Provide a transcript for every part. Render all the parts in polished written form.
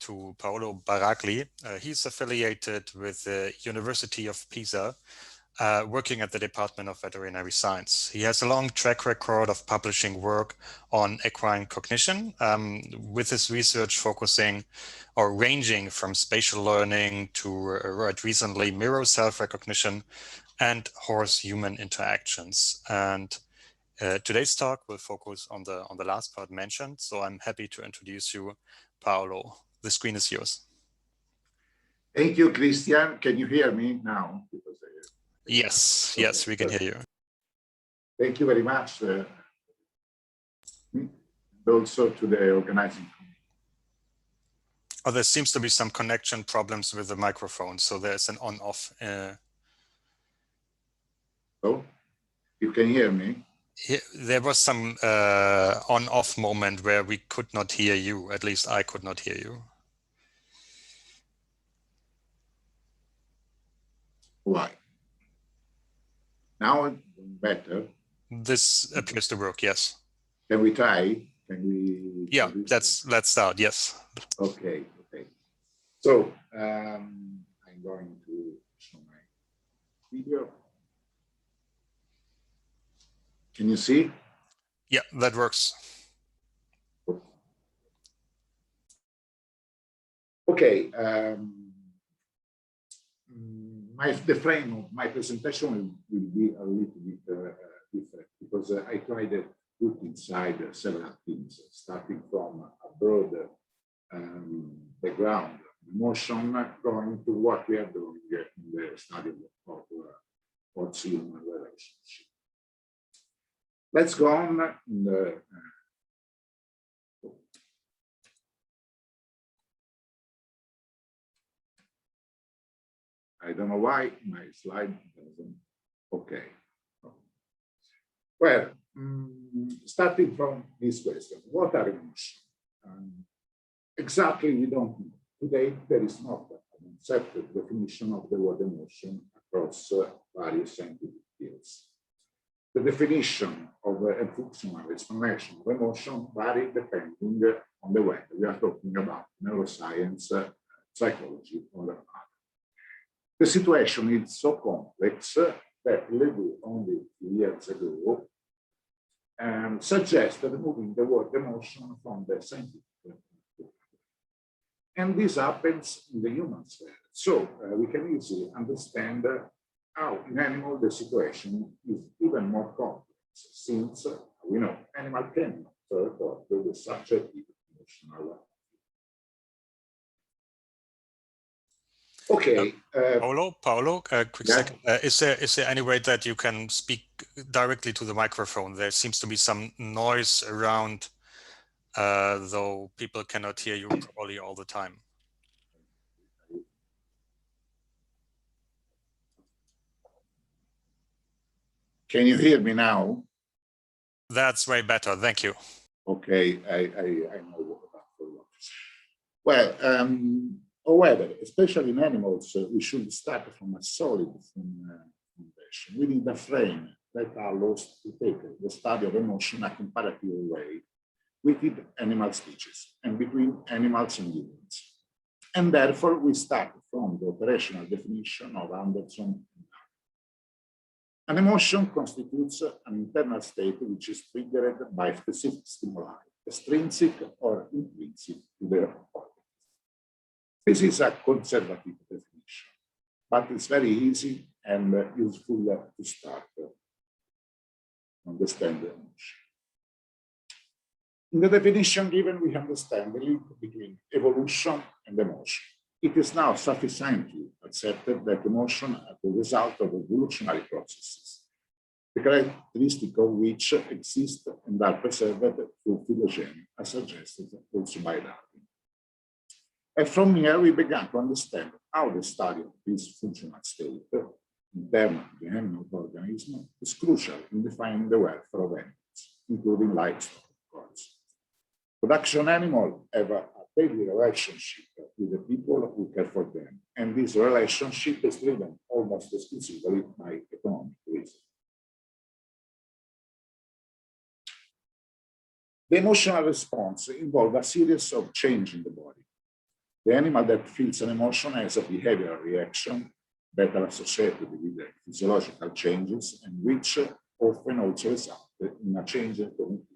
to Paolo Baragli. He's affiliated with the University of Pisa, working at the Department of Veterinary Science. He has a long track record of publishing work on equine cognition, with his research focusing or ranging from spatial learning to recently mirror self-recognition and horse-human interactions. And today's talk will focus on the last part mentioned, so I'm happy to introduce you, Paolo. The screen is yours. Thank you, Christian. Can you hear me now? Yes, okay. Yes, we can hear you. Thank you very much. Also to the organizing committee. Oh, there seems to be some connection problems with the microphone, so there's an on-off. Oh, you can hear me? There was some on-off moment where we could not hear you. At least I could not hear you. Why? Now better. This appears to work. Yes. Can we try? Can we? Yeah, let's start. Yes. Okay. Okay. So I'm going to show my video. Can you see? Yeah, that works. Okay. The frame of my presentation will be a little bit different because I tried to put inside several things, starting from a broad background, motion, going to what we are doing in the study of horse-human relationship. Let's go on. I don't know why my slide doesn't. Okay. Well, starting from this question, what are emotions? Exactly, we don't know. Today, there is not an accepted definition of the word emotion across various scientific fields. The definition of a functional explanation of emotion varies depending on the way we are talking about neuroscience, psychology, or other. The situation is so complex that Ledoux only a few years ago suggested removing the word emotion from the scientific. And this happens in the human sphere. So we can easily understand how in animal the situation is even more complex, since we know animal cannot report the subjective emotional. Okay. Paolo, quick second. Is there any way that you can speak directly to the microphone? There seems to be some noise around, though people cannot hear you probably all the time. Can you hear me now? That's way better. Thank you. Okay, I know what about. Well, however, especially in animals, we should start from a solid foundation. We need a frame that allows to take the study of emotion a comparative way within animal species and between animals and humans. And therefore, we start from the operational definition of Anderson. An emotion constitutes an internal state which is triggered by specific stimuli, extrinsic or intrinsic to the body. This is a conservative definition, but it's very easy and useful to start to understand the emotion. In the definition given, we understand the link between evolution and emotion. It is now sufficiently accepted that emotion are the result of evolutionary processes, the characteristic of which exist and are preserved through phylogeny, as suggested also by Darwin. And from here, we began to understand how the study of this functional state, in terms of the animal organism, is crucial in defining the welfare of animals, including livestock, of course. Production animals have a daily relationship with the people who care for them, and this relationship is driven almost exclusively by economic reasons. The emotional response involves a series of changes in the body. The animal that feels an emotion has a behavioral reaction that are associated with the physiological changes and which often also result in a change in cognitive.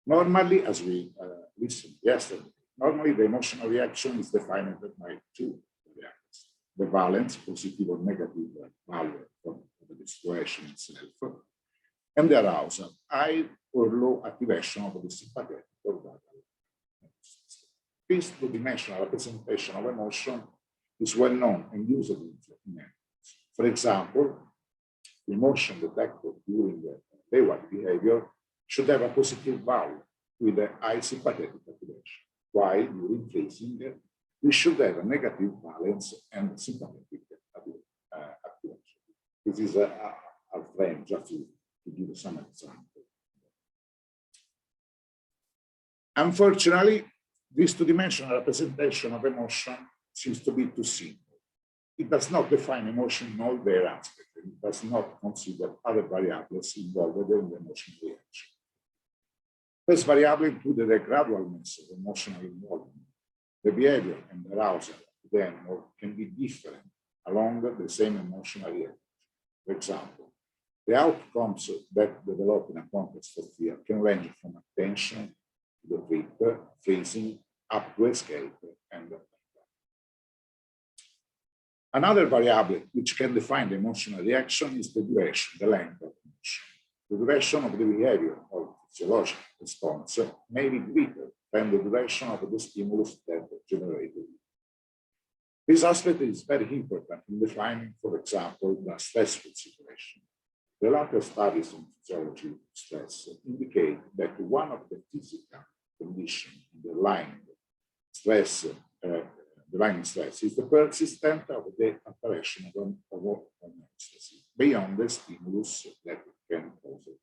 Normally, as we listened yesterday, normally the emotional reaction is defined by two variables: the valence, positive or negative value of the situation itself, and the arousal, high or low activation of the sympathetic or vagal system. This two-dimensional representation of emotion is well known and used in animals. For example, the emotion detected during the reward behavior should have a positive value with a high sympathetic activation, while during freezing, we should have a negative valence and sympathetic activation. This is a frame just to give some example. Unfortunately, this two-dimensional representation of emotion seems to be too simple. It does not define emotion in all their aspects. It does not consider other variables involved in the emotional reaction. This variable included the gradualness of emotional involvement. The behavior and arousal of the animal can be different along the same emotional reaction. For example, the outcomes that develop in a context of fear can range from attention to the threat, freezing, up to escape, and another variable which can define the emotional reaction is the duration, the length of emotion. The duration of the behavior or physiological response may be greater than the duration of the stimulus that generated it. This aspect is very important in defining, for example, the stressful situation. The latter studies on physiology of stress indicate that one of the physical conditions underlying stress is the persistence of the alteration of homeostasis beyond the stimulus that can cause it.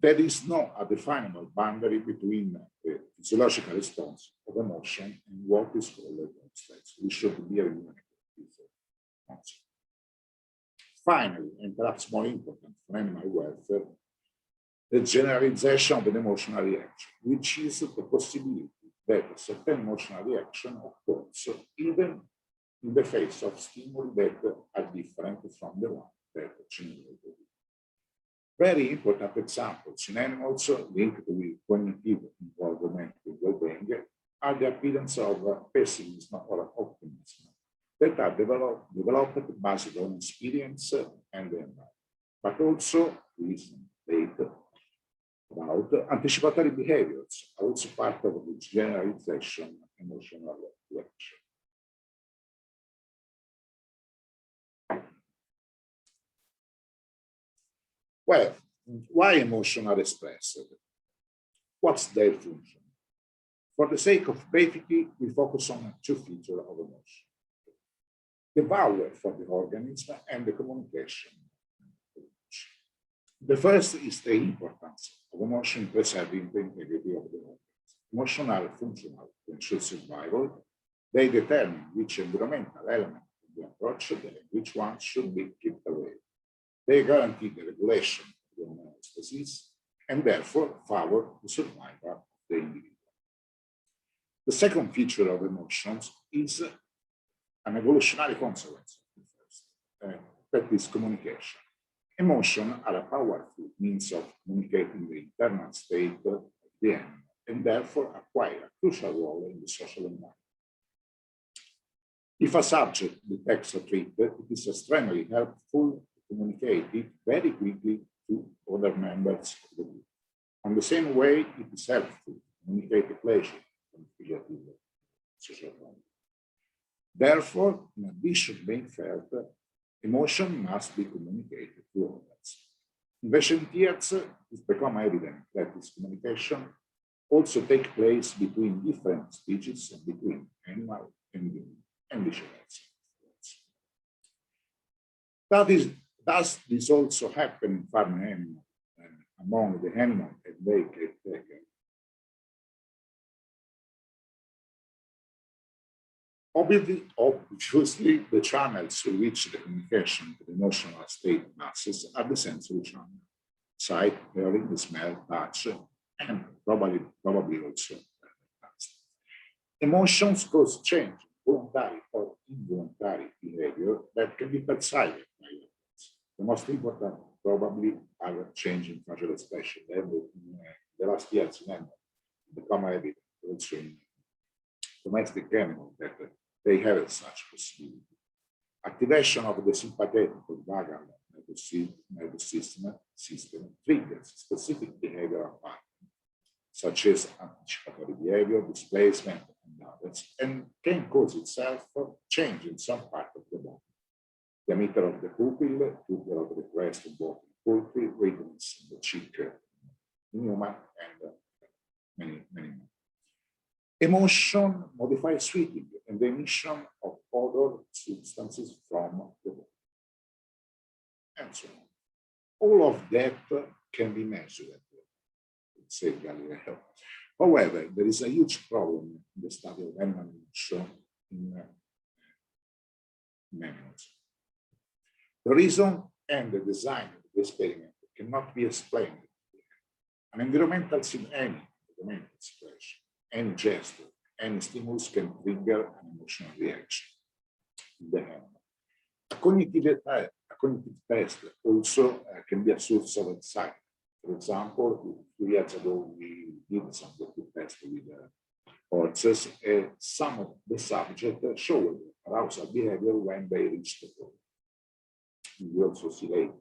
There is no definable boundary between the physiological response of emotion and what is called homeostasis. We should be aware of this concept. Finally, and perhaps more important for animal welfare, the generalization of an emotional reaction, which is the possibility that a certain emotional reaction occurs even in the face of stimuli that are different from the one that generated it. Very important examples in animals linked with cognitive involvement with well-being are the appearance of pessimism or optimism that are developed based on experience and the environment, but also reason data about anticipatory behaviors, also part of the generalization emotional reaction. Well, why emotions are expressed? What's their function? For the sake of brevity, we focus on two features of emotion: the value for the organism and the communication. The first is the importance of emotion preserving the integrity of the organism. Emotions are functional to ensure survival. They determine which environmental element of the approach and which ones should be kept away. They guarantee the regulation of the homeostasis and therefore favor the survival of the individual. The second feature of emotions is an evolutionary consequence of the first, that is communication. Emotions are a powerful means of communicating the internal state of the animal and therefore acquire a crucial role in the social environment. If a subject detects a threat, it is extremely helpful to communicate it very quickly to other members of the group. In the same way, it is helpful to communicate a pleasure from the social environment. Therefore, in addition to being felt, emotion must be communicated to others. In recent years, it's become evident that this communication also takes place between different species and between animal and human, and vice versa. Does this also happen in farm animals among the animals and their caretakers? Obviously, the channels through which the communication to the emotional state passes are the sensory channels: sight, hearing, the smell, touch, and probably also task. Emotions cause change, voluntary or involuntary behavior that can be perceived by others. The most important probably are change in facial expression. In the last years, become evident also in domestic animals that they have such possibility. Activation of the sympathetic or vagal nervous system triggers specific behavioral patterns, such as anticipatory behavior, displacement, and others, and can cause itself change in some part of the body. Diameter of the pupil, pupil of the crest of both poultry, weakness in the cheek in human, and many more. Emotion modifies sweating and the emission of other substances from the body, and so on. All of that can be measured, say Galileo. However, there is a huge problem in the study of animal emotion in animals. The reason and the design of the experiment cannot be explained. An environmental situation, any gesture, any stimulus can trigger an emotional reaction in the animal. A cognitive test also can be a source of insight. For example, 2 years ago, we did some tests with horses, and some of the subjects showed arousal behavior when they reached the goal. We also see later.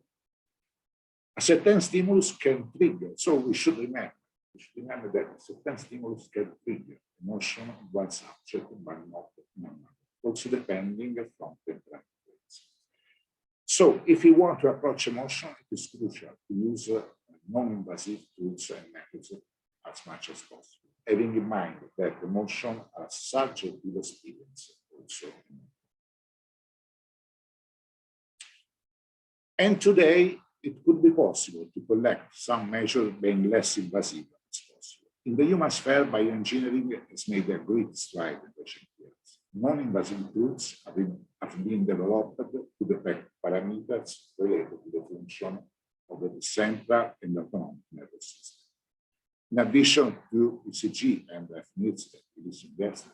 A certain stimulus can trigger, so we should remember that a certain stimulus can trigger emotion in one subject, but not in another, also depending from temperament. So if you want to approach emotion, it is crucial to use non-invasive tools and methods as much as possible, having in mind that emotion are subjective experience also. And today, it could be possible to collect some measures being less invasive as possible. In the human sphere, bioengineering has made a great stride in recent years. Non-invasive tools have been developed to detect parameters related to the function of the central and autonomic nervous system. In addition to ECG and FNITs that we suggested,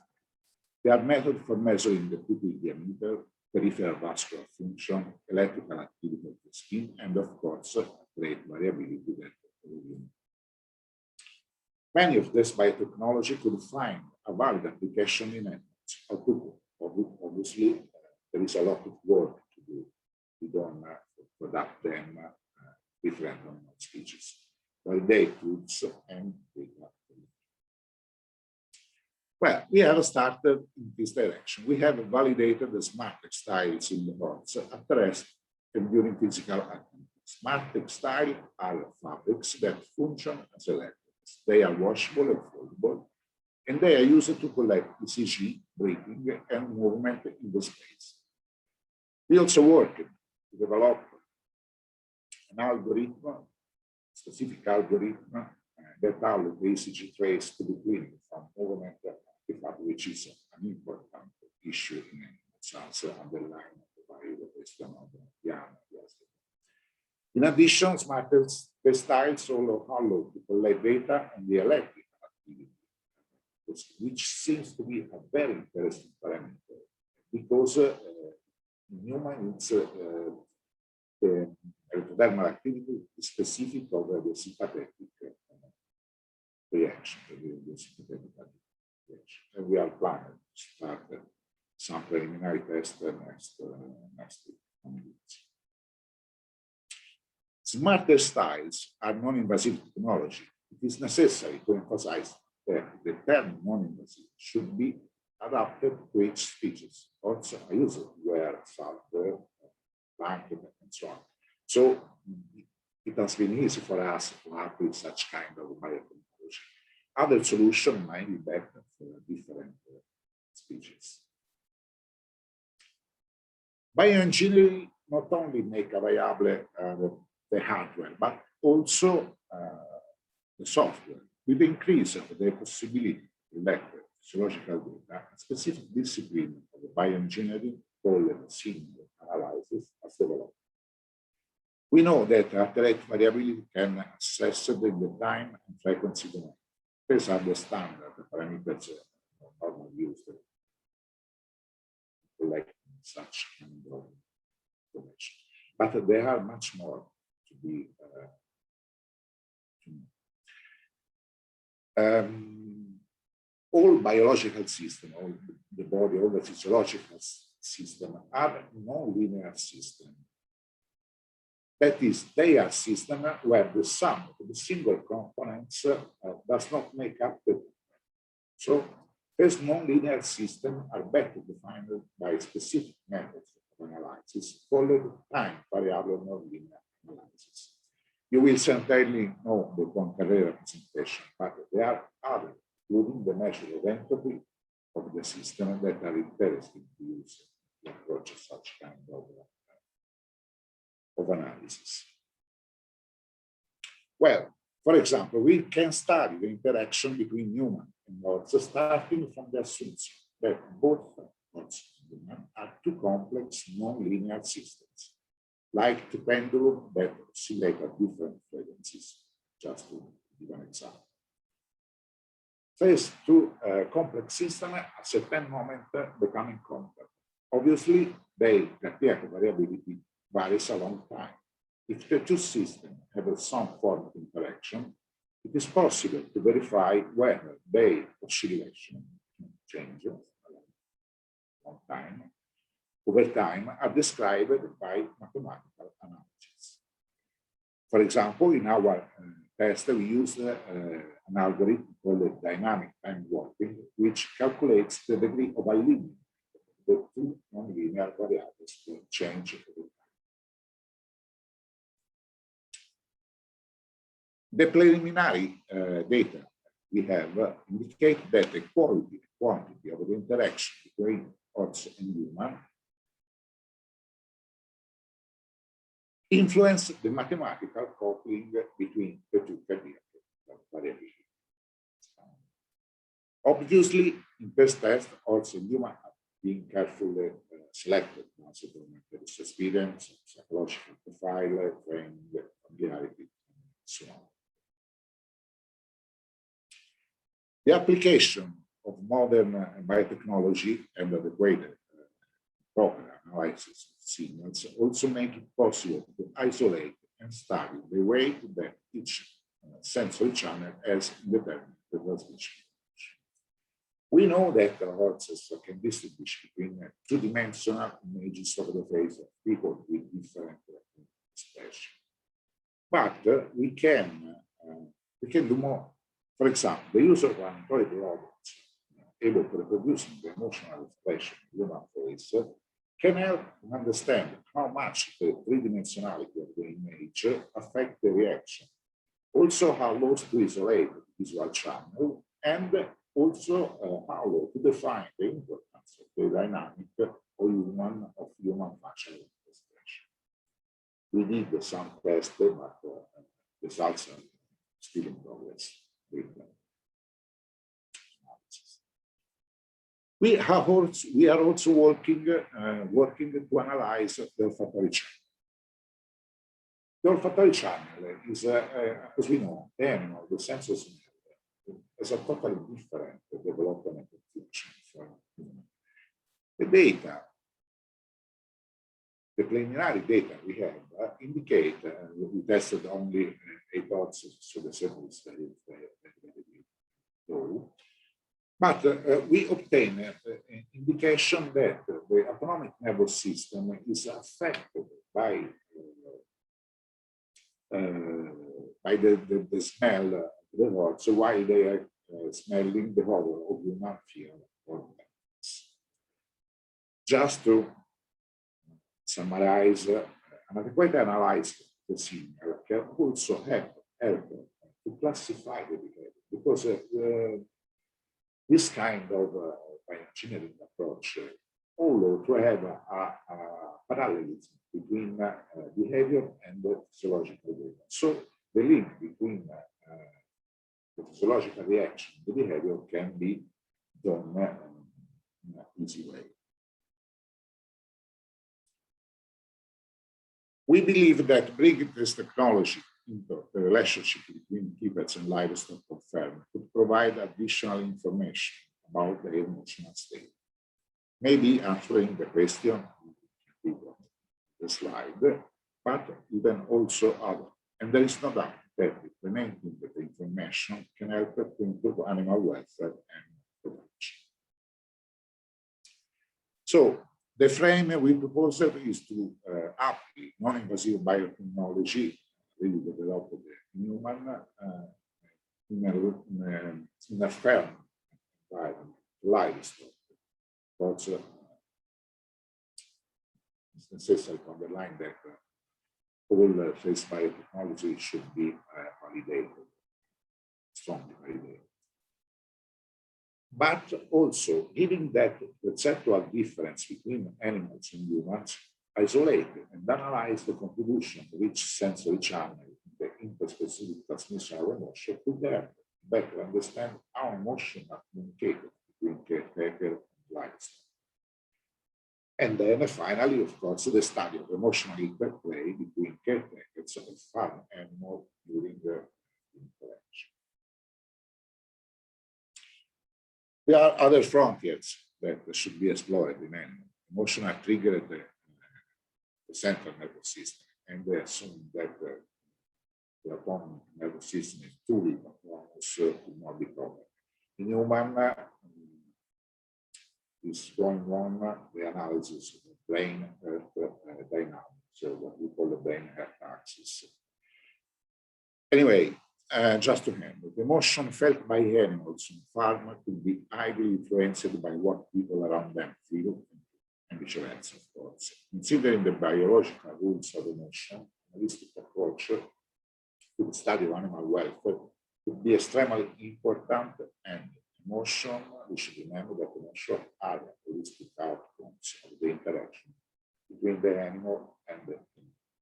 there are methods for measuring the pupil diameter, peripheral vascular function, electrical activity of the skin, and of course, rate variability that we. Many of this biotechnology could find a valid application in animals. Obviously, there is a lot of work to do. We don't adapt them different animal species, validate tools, and data. Well, we have started in this direction. We have validated the smart textiles in the boards at rest and during physical activity. Smart textiles are fabrics that function as electrodes. They are washable and foldable, and they are used to collect ECG, breathing, and movement in the space. We also work to develop an algorithm, specific algorithm, that allows the ECG trace to be cleaned from movement, which is an important issue in animals, underlying the question of Diana yesterday. In addition, smart textiles allow to collect data on the electrical activity, which seems to be a very interesting parameter, because in humans, the electrodermal activity is specific of the sympathetic reaction, the sympathetic reaction. And we are planning to start some preliminary tests next week. Smart textiles are non-invasive technology. It is necessary to emphasize that the term non-invasive should be adapted to each species. Also, I use it where salt, plankton, and so on. So it has been easy for us to work with such kind of biotechnology. Other solutions might be better for different species. Bioengineering not only make available the hardware, but also the software, with the increase of the possibility to collect physiological data. A specific discipline of the bioengineering called signal analysis has developed. We know that heart rate variability can be assessed in the time and frequency domain. These are the standard parameters normally collecting such kind of information. But there are much more to be all biological systems, all the body, all the physiological systems are non-linear systems. That is, they are systems where the sum of the single components does not make up the. So, these non-linear systems are better defined by specific methods of analysis called time variable non-linear analysis. You will certainly know the Poincaré representation, but there are others, including the measure of entropy of the system, that are interesting to use to approach such kind of analysis. Well, for example, we can study the interaction between human and horse, starting from the assumption that both horse and human are two complex non-linear systems, like the pendulum that oscillate at different frequencies, just to give an example. These two complex systems at a certain moment becoming compact. Obviously, their Cartesian variability varies a long time. If the two systems have some form of interaction, it is possible to verify whether their oscillation changes over time are described by mathematical analysis. For example, in our test, we used an algorithm called dynamic time warping, which calculates the degree of alignment the two nonlinear variables to change over time. The preliminary data we have indicate that the quality and quantity of the interaction between horse and human influence the mathematical coupling between the two variables. Obviously, in this test, horse and human have been carefully selected, considering their experience, psychological profile, training, familiarity, and so on. The application of modern biotechnology and adequate proper analysis of signals also make it possible to isolate and study the way that each sensory channel has determined the transmission. We know that the horses can distinguish between two-dimensional images of the face of people with different expression. But we can do more. For example, the use of humanoid robots able to reproduce the emotional expression of human face can help to understand how much the three-dimensionality of the image affects the reaction. Also, how low to isolate the visual channel, and also how low to define the importance of the dynamic of human facial expression. We did some tests, but results are still in progress. We are also working to analyze the olfactory channel. The olfactory channel is, as we know, the animal, the sense of smell, has a totally different development of function from human. The data, the preliminary data we have indicate we tested only 8 odds, so the sample is very low. But we obtain an indication that the autonomic nervous system is affected by the smell of the horse while they are smelling the odor of human fear or madness. Just to summarize, an adequate analysis of the signal can also help to classify the behavior, because this kind of bioengineering approach allows to have a parallelism between behavior and physiological data. So the link between the physiological reaction and the behavior can be done in an easy way. We believe that bringing this technology into the relationship between keepers and livestock on farm could provide additional information about their emotional state. maybe answering the question, the slide, but even also other. And there is no doubt that implementing the information can help to improve animal welfare and production. So the frame we propose is to apply non-invasive biotechnology really developed in human in a farm environment, livestock. But it's necessary to underline that all phase biotechnology should be validated, strongly validated. But also, given that the conceptual difference between animals and humans, isolate and analyze the contribution of each sensory channel in the interspecific transmission of emotion to better understand how emotions are communicated between caretaker and livestock. And then finally, of course, the study of emotional interplay between caretakers and farm animals during the interaction. There are other frontiers that should be explored in animals. Emotional trigger the central nervous system, and they assume that the autonomic nervous system is truly autonomous to not be covered. In human, is going on the analysis of the brain-earth dynamics, so what we call the brain-earth axis. Anyway, just to end, the emotion felt by animals on farm could be highly influenced by what people around them feel, and vice versa, of course. Considering the biological rules of emotion, a holistic approach to the study of animal welfare would be extremely important, and emotion, we should remember that emotion are holistic outcomes of the interaction between the animal and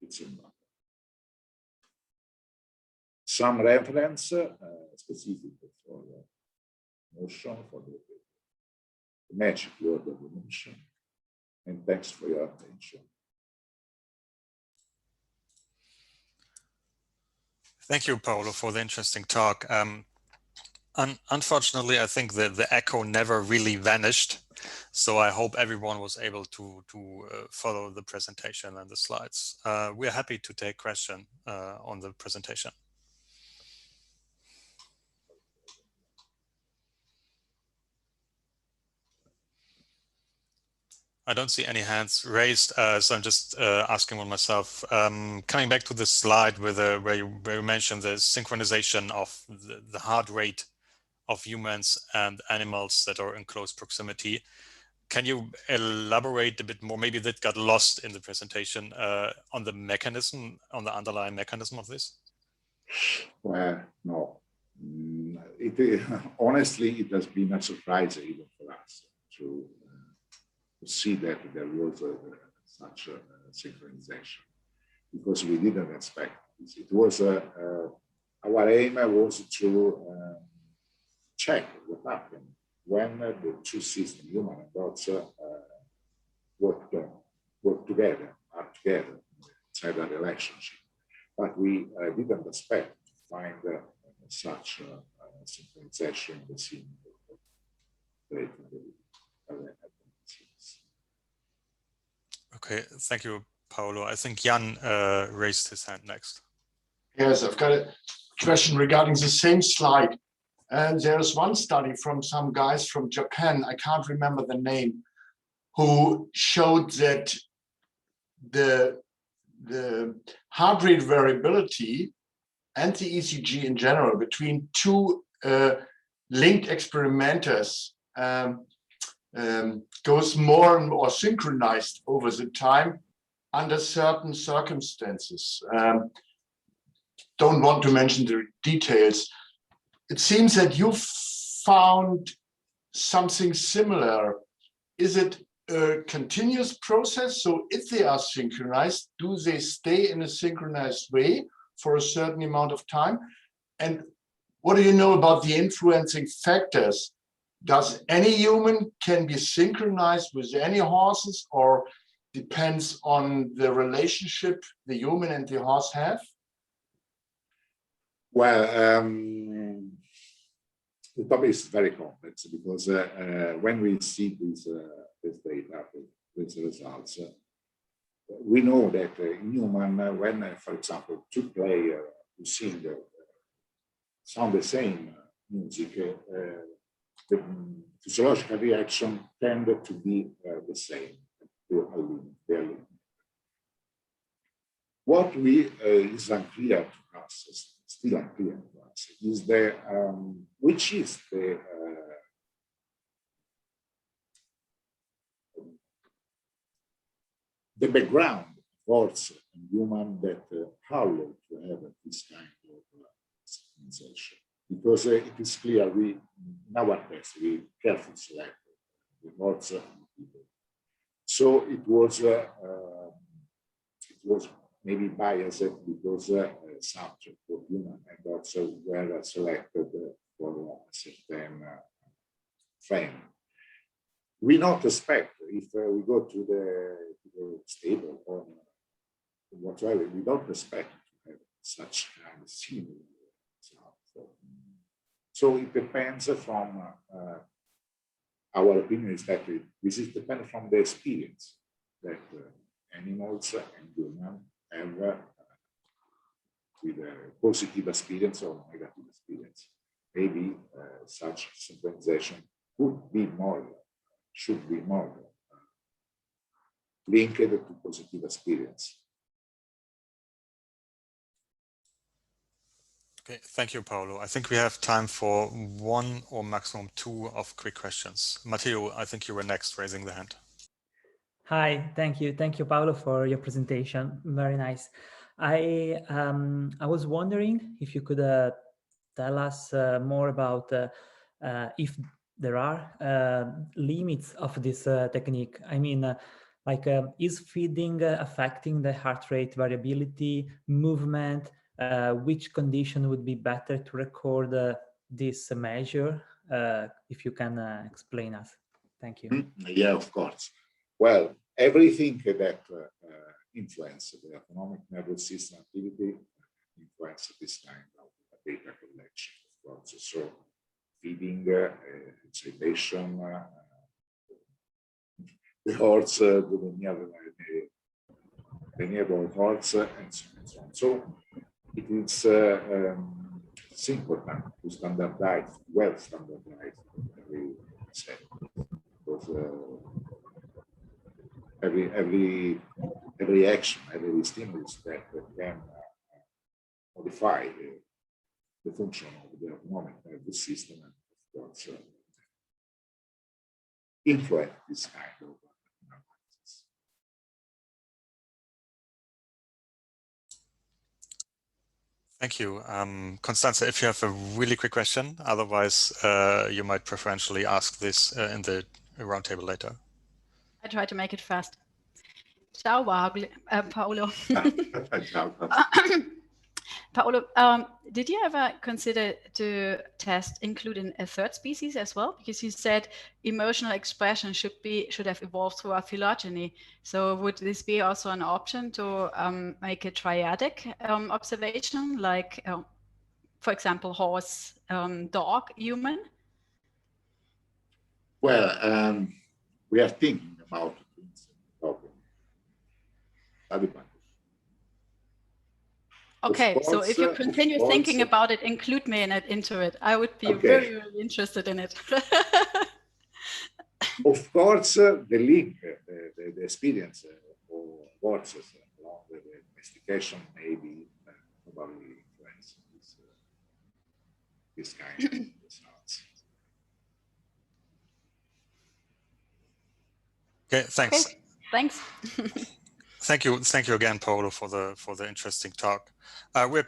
its environment. Some reference specific for emotion, for the magic word of emotion, and thanks for your attention. Thank you, Paolo, for the interesting talk. Unfortunately, I think the echo never really vanished. So I hope everyone was able to follow the presentation and the slides. We're happy to take questions on the presentation. I don't see any hands raised, so I'm just asking one myself. Coming back to the slide with where you mentioned the synchronization of the heart rate of humans and animals that are in close proximity. Can you elaborate a bit more? Maybe that got lost in the presentation on the mechanism, on the underlying mechanism of this? Well, no. Honestly, it has been a surprise even for us to see that there was such a synchronization, because we didn't expect this. It was our aim was to check what happened when the two systems, human and dogs, work together, are together inside a relationship. But we didn't expect to find such synchronization in the scene. Okay, thank you, Paolo. I think Jan raised his hand next. Yes, I've got a question regarding the same slide. And there's one study from some guys from Japan, I can't remember the name, who showed that the heart rate variability and the ECG in general between two linked experimenters goes more and more synchronized over the time under certain circumstances. Don't want to mention the details. It seems that you found something similar. Is it a continuous process? So if they are synchronized, do they stay in a synchronized way for a certain amount of time? And what do you know about the influencing factors? Does any human can be synchronized with any horses, or depends on the relationship the human and the horse have? Well, the topic is very complex, because when we see this data, these results. We know that in human, when, for example, two players who sing sound the same music, the physiological reaction tend to be the same. What is unclear to us, still unclear to us, is which is the background towards human that allow to have this kind of synchronization. Because it is clear in our test we carefully selected the words and people. So it was maybe biased because subject for human and also were selected for a certain frame. We not expect if we go to the stable or whatever, we don't expect to have such kind of similar result. So it depends from our opinion is that this is dependent from the experience that animals and humans have with a positive experience or negative experience. Maybe such synchronization should be more linked to positive experience. Okay, thank you, Paolo. I think we have time for one or maximum two of quick questions. Matteo, I think you were next, raising the hand. Hi, thank you, Paolo, for your presentation. Very nice. I was wondering if you could tell us more about if there are limits of this technique. I mean, is feeding affecting the heart rate variability, movement? Which condition would be better to record this measure? If you can explain us. Thank you. Yeah, of course. Well, everything that influences the autonomic nervous system activity influences this kind of data collection, of course. So feeding, excitation, the horse, the nearby horse, and so on. So it is it's important to standardize, well standardized every setting, because every action, every stimulus that can modify the function of the autonomic nervous system, and of course influence this kind of analysis. Thank you. Constanza, if you have a really quick question, otherwise you might preferentially ask this in the roundtable later. I try to make it fast. Ciao, Paolo. Paolo, did you ever consider to test including a third species as well? Because you said emotional expression should have evolved through phylogeny. So would this be also an option to make a triadic observation, like, for example, horse, dog, human? Well, we are thinking about it. Okay, so if you continue thinking about it, include me into it. I would be very, very interested in it. Of course, the link, the experience of horses along with the domestication may be probably influencing this kind of results. Okay, thanks. Okay, thanks. Thank you again, Paolo, for the interesting talk. We're